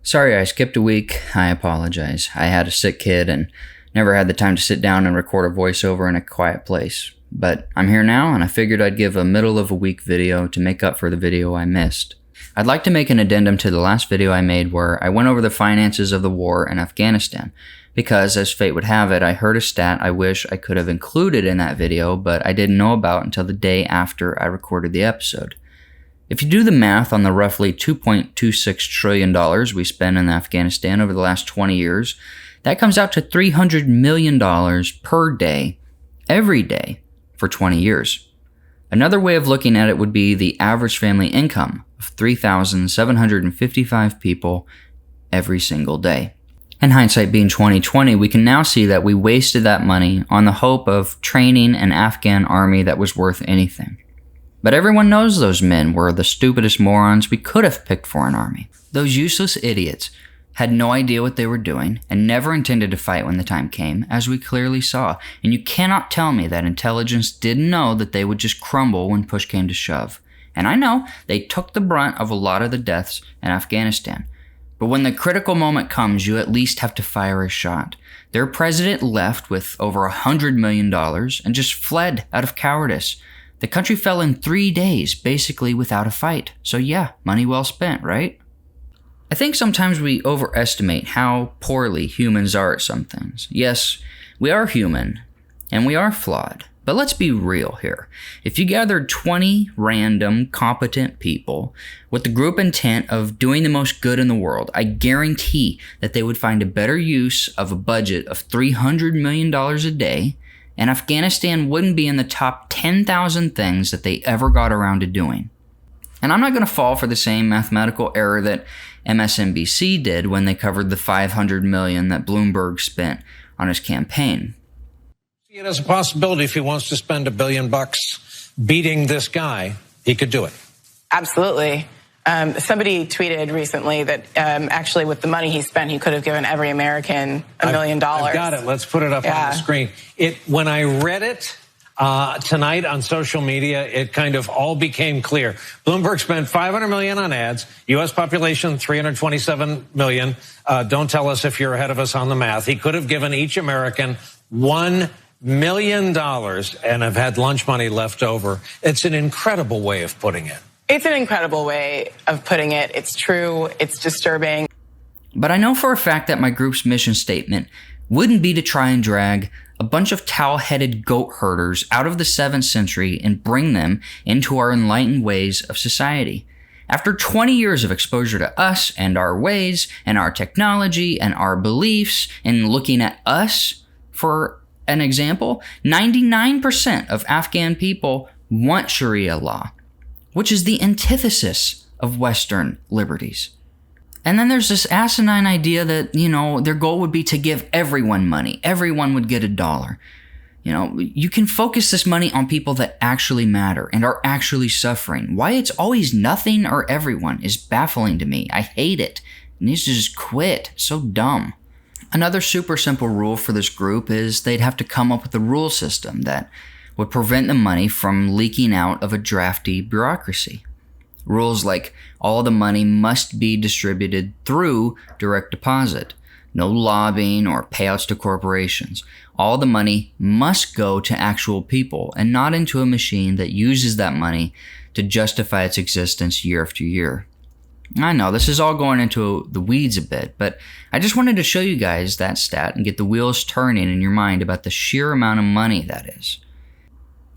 Sorry I skipped a week. I apologize. I had a sick kid and never had the time to sit down and record a voiceover in a quiet place. But I'm here now, and I figured I'd give a middle of a week video to make up for the video I missed. I'd like to make an addendum to the last video I made where I went over the finances of the war in Afghanistan, because as fate would have it, I heard a stat I wish I could have included in that video, but I didn't know about until the day after I recorded the episode. If you do the math on the roughly $2.26 trillion we spent in Afghanistan over the last 20 years, that comes out to $300 million per day, every day, for 20 years. Another way of looking at it would be the average family income of 3,755 people every single day. In hindsight being 2020, we can now see that we wasted that money on the hope of training an Afghan army that was worth anything. But everyone knows those men were the stupidest morons we could have picked for an army. Those useless idiots had no idea what they were doing and never intended to fight when the time came, as we clearly saw. And you cannot tell me that intelligence didn't know that they would just crumble when push came to shove. And I know they took the brunt of a lot of the deaths in Afghanistan. But when the critical moment comes, you at least have to fire a shot. Their president left with over $100 million and just fled out of cowardice. The country fell in 3 days, basically without a fight. So yeah, money well spent, right? I think sometimes we overestimate how poorly humans are at some things. Yes, we are human, and we are flawed. But let's be real here. If you gathered 20 random, competent people with the group intent of doing the most good in the world, I guarantee that they would find a better use of a budget of $300 million a day, and Afghanistan wouldn't be in the top 10,000 things that they ever got around to doing. And I'm not going to fall for the same mathematical error that MSNBC did when they covered the $500 million that Bloomberg spent on his campaign. See it as a possibility if he wants to spend $1 billion beating this guy, he could do it. Absolutely. Somebody tweeted recently that actually with the money he spent, he could have given every American $1 million. I've got it. Let's put it up on the screen. When I read it tonight on social media, it kind of all became clear. Bloomberg spent $500 million on ads. U.S. population 327 million. Don't tell us if you're ahead of us on the math. He could have given each American $1 million and have had lunch money left over. It's an incredible way of putting it. It's an incredible way of putting it. It's true. It's disturbing. But I know for a fact that my group's mission statement wouldn't be to try and drag a bunch of towel-headed goat herders out of the 7th century and bring them into our enlightened ways of society. After 20 years of exposure to us and our ways and our technology and our beliefs and looking at us, for an example, 99% of Afghan people want Sharia law, which is the antithesis of Western liberties. And then there's this asinine idea that, their goal would be to give everyone money. Everyone would get $1. You can focus this money on people that actually matter and are actually suffering. Why it's always nothing or everyone is baffling to me. I hate it. It needs to just quit. It's so dumb. Another super simple rule for this group is they'd have to come up with a rule system that would prevent the money from leaking out of a drafty bureaucracy. Rules like all the money must be distributed through direct deposit. No lobbying or payouts to corporations. All the money must go to actual people and not into a machine that uses that money to justify its existence year after year. I know this is all going into the weeds a bit, but I just wanted to show you guys that stat and get the wheels turning in your mind about the sheer amount of money that is.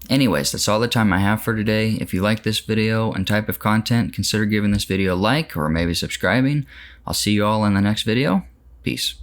Anyways, that's all the time I have for today. If you like this video and type of content, consider giving this video a like or maybe subscribing. I'll see you all in the next video. Peace.